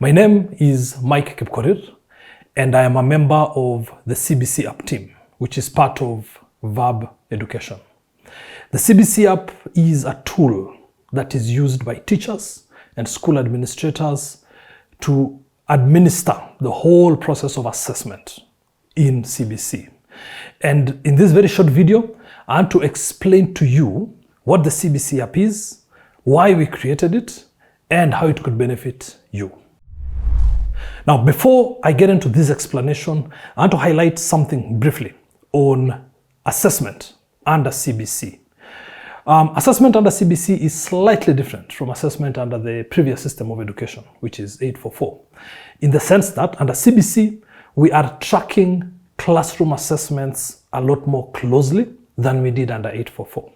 My name is Mike Kipkorir, and I am a member of the CBC App team, which is part of Verb Education. The CBC App is a tool that is used by teachers and school administrators to administer the whole process of assessment in CBC. And in this very short video, I want to explain to you what the CBC App is, why we created it, and how it could benefit you. Now, before I get into this explanation, I want to highlight something briefly on assessment under CBC. Assessment under CBC is slightly different from assessment under the previous system of education, which is 844, in the sense that under CBC, we are tracking classroom assessments a lot more closely than we did under 844.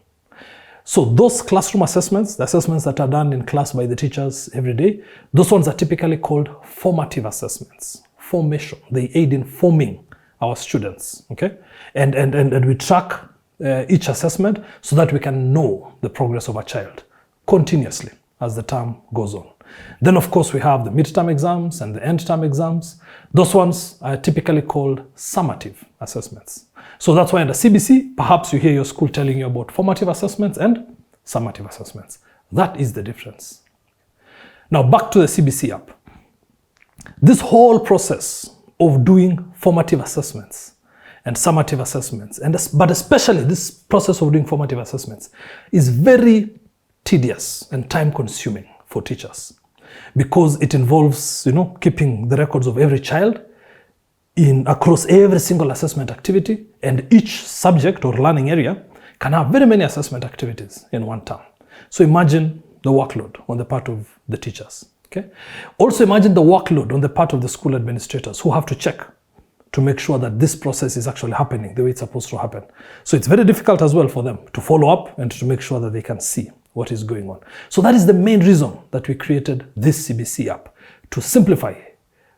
So those classroom assessments, the assessments that are done in class by the teachers every day, those ones are typically called formative assessments. Formation, they aid in forming our students, okay? And we track each assessment so that we can know the progress of a child continuously as the term goes on. Then of course we have the midterm exams and the end term exams. Those ones are typically called summative assessments. So that's why under CBC, perhaps you hear your school telling you about formative assessments and summative assessments. That is the difference. Now back to the CBC App. This whole process of doing formative assessments and summative assessments, but especially this process of doing formative assessments, is very tedious and time consuming for teachers because it involves, keeping the records of every child across every single assessment activity, and each subject or learning area can have very many assessment activities in one term. So imagine the workload on the part of the teachers. Okay. Also imagine the workload on the part of the school administrators who have to check to make sure that this process is actually happening the way it's supposed to happen. So it's very difficult as well for them to follow up and to make sure that they can see what is going on. So that is the main reason that we created this CBC App, to simplify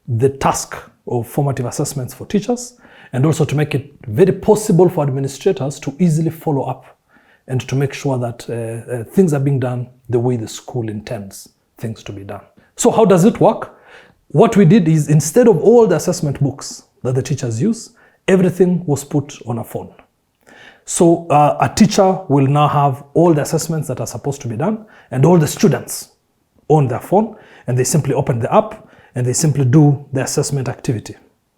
the task of formative assessments for teachers, and also to make it very possible for administrators to easily follow up and to make sure that things are being done the way the school intends things to be done. So how does it work? What we did is, instead of all the assessment books that the teachers use, everything was put on a phone. So a teacher will now have all the assessments that are supposed to be done and all the students on their phone, and they simply open the app and they simply do the assessment activity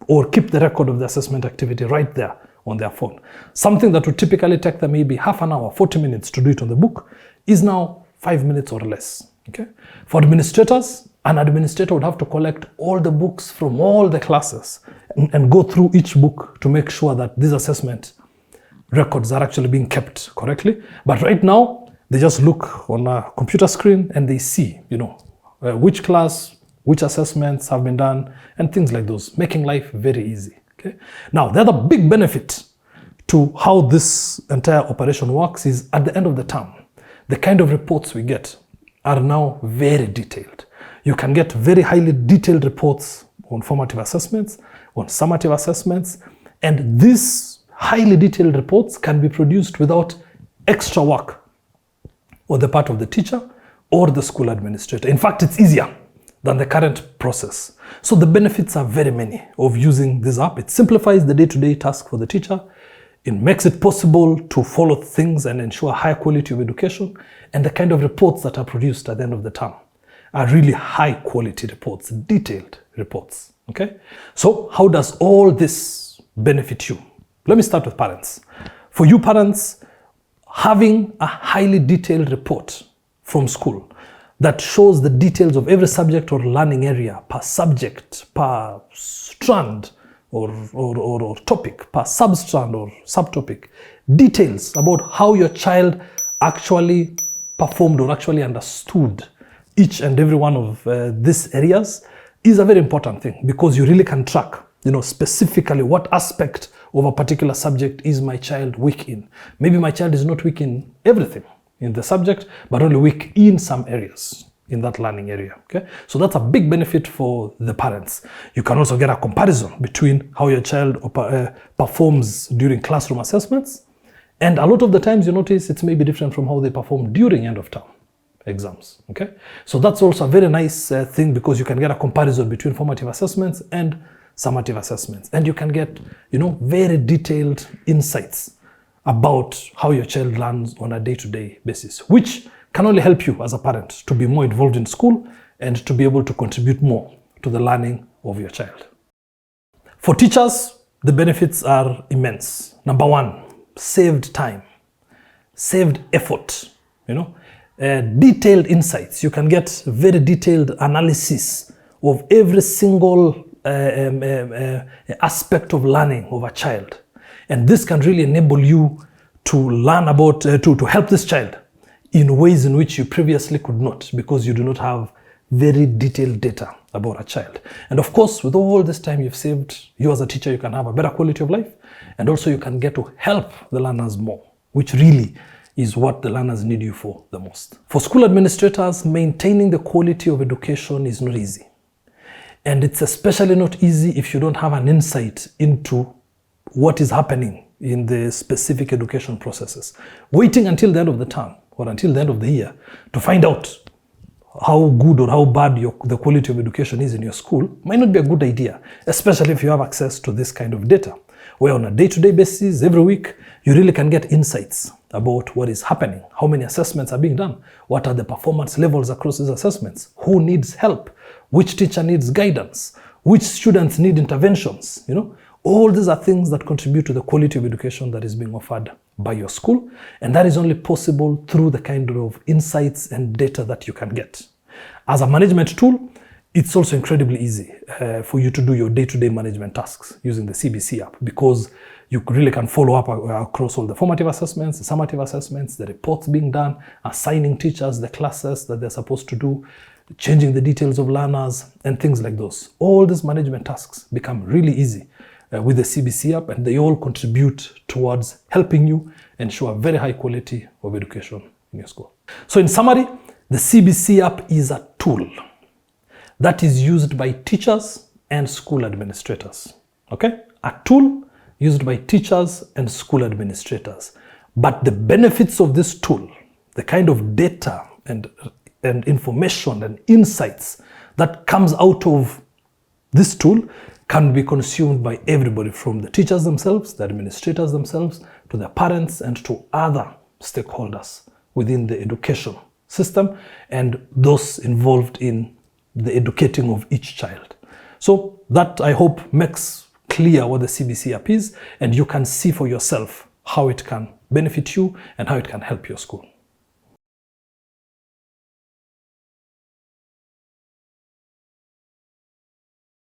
or keep the record of the assessment activity right there on their phone. Something that would typically take them maybe half an hour, 40 minutes to do it on the book is now 5 minutes or less. Okay? For administrators, an administrator would have to collect all the books from all the classes and go through each book to make sure that these assessment records are actually being kept correctly. But right now, they just look on a computer screen and they see, which class, which assessments have been done, and things like those, making life very easy. Okay? Now, the other big benefit to how this entire operation works is, at the end of the term, the kind of reports we get are now very detailed. You can get very highly detailed reports on formative assessments, on summative assessments, and these highly detailed reports can be produced without extra work on the part of the teacher or the school administrator. In fact, it's easier than the current process. So the benefits are very many of using this app. It simplifies the day-to-day task for the teacher. It makes it possible to follow things and ensure high quality of education, and the kind of reports that are produced at the end of the term are really high quality reports, detailed reports. Okay? So how does all this benefit you? Let me start with parents. For you parents, having a highly detailed report from school that shows the details of every subject or learning area, per subject, per strand or topic, per substrand or subtopic, details about how your child actually performed or actually understood each and every one of these areas is a very important thing, because you really can track, specifically what aspect of a particular subject is my child weak in. Maybe my child is not weak in everything in the subject, but only weak in some areas in that learning area. Okay, so that's a big benefit for the parents. You can also get a comparison between how your child performs during classroom assessments, and a lot of the times you notice it's maybe different from how they perform during end of term exams. Okay, so that's also a very nice thing, because you can get a comparison between formative assessments and summative assessments, and you can get, very detailed insights about how your child learns on a day-to-day basis, which can only help you as a parent to be more involved in school and to be able to contribute more to the learning of your child. For teachers, the benefits are immense. Number one, saved time, saved effort, detailed insights. You can get very detailed analysis of every single aspect of learning of a child. And this can really enable you to learn about, to help this child in ways in which you previously could not, because you do not have very detailed data about a child. And of course, with all this time you've saved, you as a teacher, you can have a better quality of life, and also you can get to help the learners more, which really is what the learners need you for the most. For school administrators, maintaining the quality of education is not easy. And it's especially not easy if you don't have an insight into what is happening in the specific education processes. Waiting until the end of the term or until the end of the year to find out how good or how bad the quality of education is in your school might not be a good idea, especially if you have access to this kind of data, where on a day-to-day basis, every week, you really can get insights about what is happening, how many assessments are being done, what are the performance levels across these assessments, who needs help, which teacher needs guidance, which students need interventions. All these are things that contribute to the quality of education that is being offered by your school, and that is only possible through the kind of insights and data that you can get. As a management tool, it's also incredibly easy for you to do your day-to-day management tasks using the CBC app, because you really can follow up across all the formative assessments, the summative assessments, the reports being done, assigning teachers the classes that they're supposed to do, changing the details of learners, and things like those. All these management tasks become really easy with the CBC app, and they all contribute towards helping you ensure a very high quality of education in your school. So in summary, the CBC app is a tool that is used by teachers and school administrators. Okay? A tool used by teachers and school administrators. But the benefits of this tool, the kind of data and information and insights that comes out of this tool, can be consumed by everybody, from the teachers themselves, the administrators themselves, to the parents, and to other stakeholders within the education system, and those involved in the educating of each child. So that, I hope, makes clear what the CBC app is, and you can see for yourself how it can benefit you and how it can help your school.